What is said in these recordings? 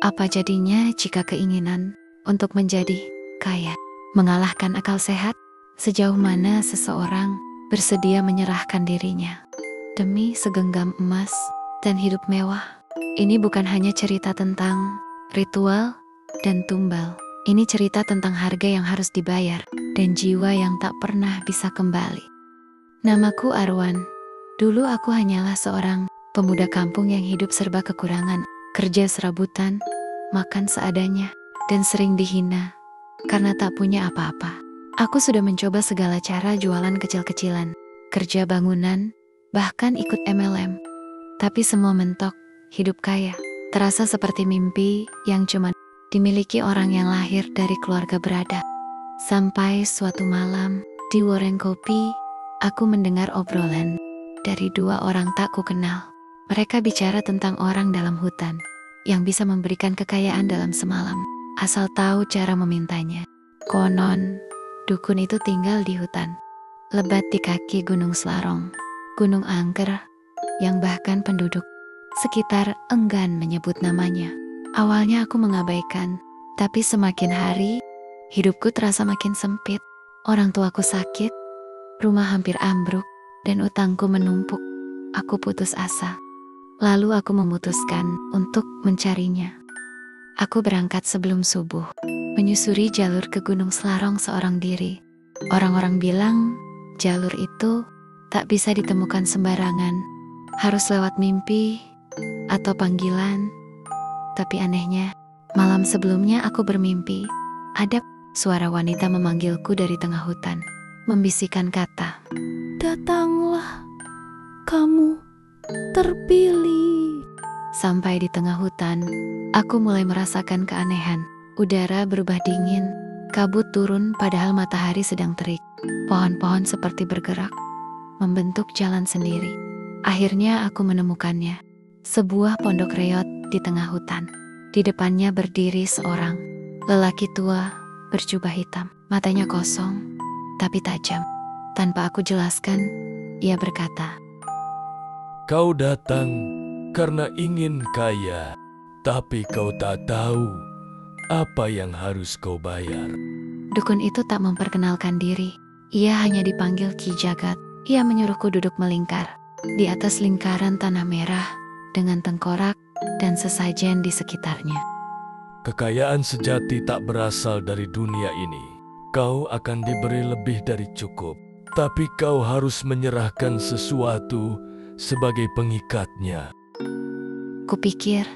Apa jadinya jika keinginan untuk menjadi kaya mengalahkan akal sehat? Sejauh mana seseorang bersedia menyerahkan dirinya demi segenggam emas dan hidup mewah? Ini bukan hanya cerita tentang ritual dan tumbal. Ini cerita tentang harga yang harus dibayar dan jiwa yang tak pernah bisa kembali. Namaku Arwan. Dulu aku hanyalah seorang pemuda kampung yang hidup serba kekurangan, kerja serabutan, makan seadanya, dan sering dihina karena tak punya apa-apa. Aku sudah mencoba segala cara jualan kecil-kecilan, kerja bangunan, bahkan ikut MLM. Tapi semua mentok. Hidup kaya terasa seperti mimpi yang cuma dimiliki orang yang lahir dari keluarga berada. Sampai suatu malam di warung kopi, aku mendengar obrolan dari dua orang tak kukenal. Mereka bicara tentang orang dalam hutan yang bisa memberikan kekayaan dalam semalam, asal tahu cara memintanya. Konon, dukun itu tinggal di hutan, lebat di kaki Gunung Selarong, Gunung Angker, yang bahkan penduduk sekitar enggan menyebut namanya. Awalnya aku mengabaikan, tapi semakin hari, hidupku terasa makin sempit. Orang tuaku sakit, rumah hampir ambruk, dan utangku menumpuk. Aku putus asa. Lalu aku memutuskan untuk mencarinya. Aku berangkat sebelum subuh, menyusuri jalur ke Gunung Selarong seorang diri. Orang-orang bilang, jalur itu tak bisa ditemukan sembarangan. Harus lewat mimpi atau panggilan. Tapi anehnya, malam sebelumnya aku bermimpi. Ada suara wanita memanggilku dari tengah hutan, membisikkan kata, "Datanglah, kamu terpilih." Sampai di tengah hutan, aku mulai merasakan keanehan. Udara berubah dingin, kabut turun padahal matahari sedang terik. Pohon-pohon seperti bergerak, membentuk jalan sendiri. Akhirnya aku menemukannya. Sebuah pondok reot di tengah hutan. Di depannya berdiri seorang lelaki tua berjubah hitam. Matanya kosong, tapi tajam. Tanpa aku jelaskan, ia berkata, "Kau datang karena ingin kaya, tapi kau tak tahu apa yang harus kau bayar." Dukun itu tak memperkenalkan diri. Ia hanya dipanggil Ki Jagat. Ia menyuruhku duduk melingkar di atas lingkaran tanah merah dengan tengkorak dan sesajen di sekitarnya. Kekayaan sejati tak berasal dari dunia ini. Kau akan diberi lebih dari cukup, tapi kau harus menyerahkan sesuatu sebagai pengikatnya. Kupikir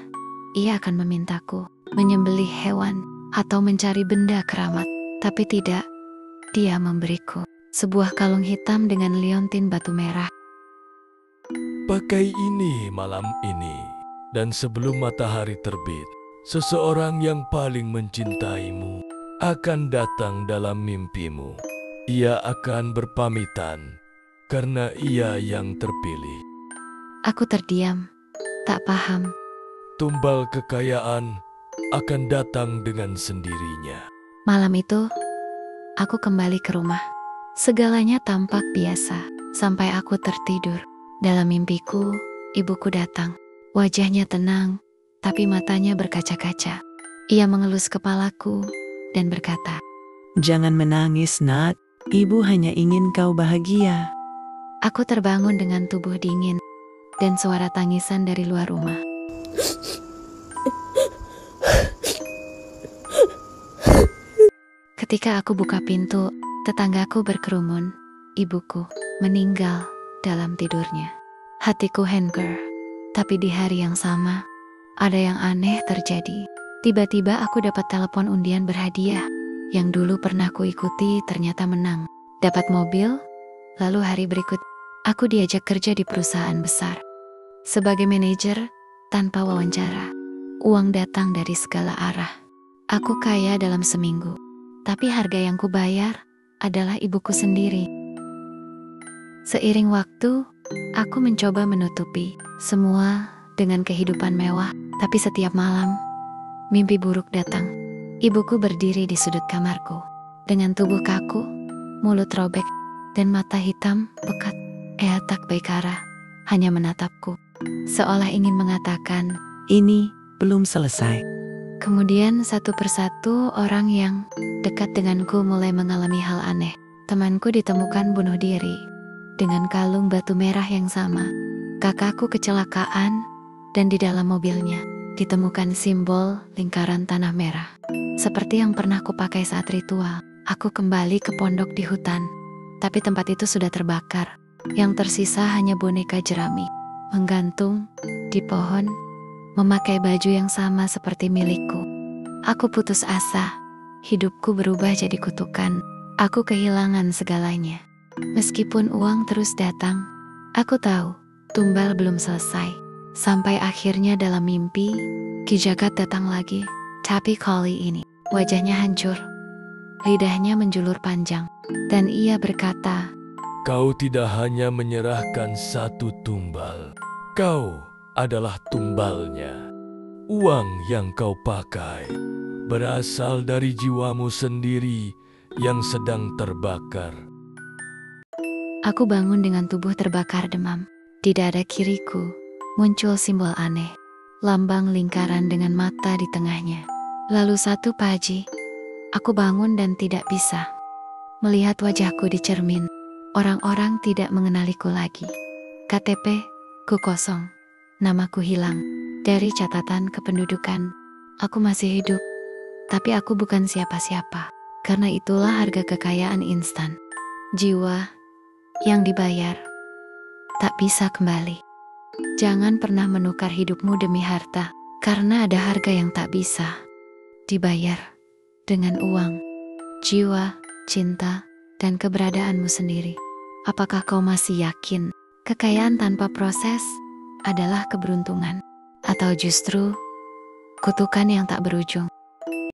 ia akan memintaku menyembelih hewan atau mencari benda keramat, tapi tidak. Dia memberiku sebuah kalung hitam dengan liontin batu merah. Pakai ini malam ini, dan sebelum matahari terbit, seseorang yang paling mencintaimu akan datang dalam mimpimu. Ia akan berpamitan karena ia yang terpilih. Aku terdiam, tak paham. Tumbal kekayaan akan datang dengan sendirinya. Malam itu, aku kembali ke rumah. Segalanya tampak biasa, sampai aku tertidur. Dalam mimpiku, ibuku datang. Wajahnya tenang, tapi matanya berkaca-kaca. Ia mengelus kepalaku dan berkata, "Jangan menangis, Nat. Ibu hanya ingin kau bahagia." Aku terbangun dengan tubuh dingin dan suara tangisan dari luar rumah. Ketika aku buka pintu, tetanggaku berkerumun. Ibuku meninggal dalam tidurnya. Hatiku hancur, tapi di hari yang sama, ada yang aneh terjadi. Tiba-tiba aku dapat telepon undian berhadiah. Yang dulu pernah kuikuti ternyata menang. Dapat mobil, lalu hari berikut, aku diajak kerja di perusahaan besar. Sebagai manajer, tanpa wawancara. Uang datang dari segala arah. Aku kaya dalam seminggu, tapi harga yang kubayar adalah ibuku sendiri. Seiring waktu, aku mencoba menutupi semua dengan kehidupan mewah, tapi setiap malam, mimpi buruk datang. Ibuku berdiri di sudut kamarku, dengan tubuh kaku, mulut robek, dan mata hitam pekat. Ia tak baikara, hanya menatapku, seolah ingin mengatakan, "Ini belum selesai." Kemudian satu persatu orang yang dekat denganku mulai mengalami hal aneh. Temanku ditemukan bunuh diri dengan kalung batu merah yang sama. Kakakku kecelakaan dan di dalam mobilnya ditemukan simbol lingkaran tanah merah. Seperti yang pernah kupakai saat ritual. Aku kembali ke pondok di hutan, tapi tempat itu sudah terbakar. Yang tersisa hanya boneka jerami, menggantung di pohon, memakai baju yang sama seperti milikku. Aku putus asa, hidupku berubah jadi kutukan. Aku kehilangan segalanya. Meskipun uang terus datang, aku tahu tumbal belum selesai. Sampai akhirnya dalam mimpi, Ki Jagat datang lagi. Tapi kali ini, wajahnya hancur. Lidahnya menjulur panjang. Dan ia berkata, Kau tidak hanya menyerahkan satu tumbal. Kau adalah tumbalnya. Uang yang kau pakai berasal dari jiwamu sendiri yang sedang terbakar. Aku bangun dengan tubuh terbakar demam. Di dada kiriku muncul simbol aneh. Lambang lingkaran dengan mata di tengahnya. Lalu satu pagi, aku bangun dan tidak bisa melihat wajahku di cermin. Orang-orang tidak mengenaliku lagi. KTP ku kosong. Namaku hilang dari catatan kependudukan. Aku masih hidup, tapi aku bukan siapa-siapa. Karena itulah harga kekayaan instan. Jiwa yang dibayar tak bisa kembali. Jangan pernah menukar hidupmu demi harta, karena ada harga yang tak bisa dibayar dengan uang, jiwa, cinta, dan keberadaanmu sendiri. Apakah kau masih yakin kekayaan tanpa proses adalah keberuntungan, atau justru kutukan yang tak berujung?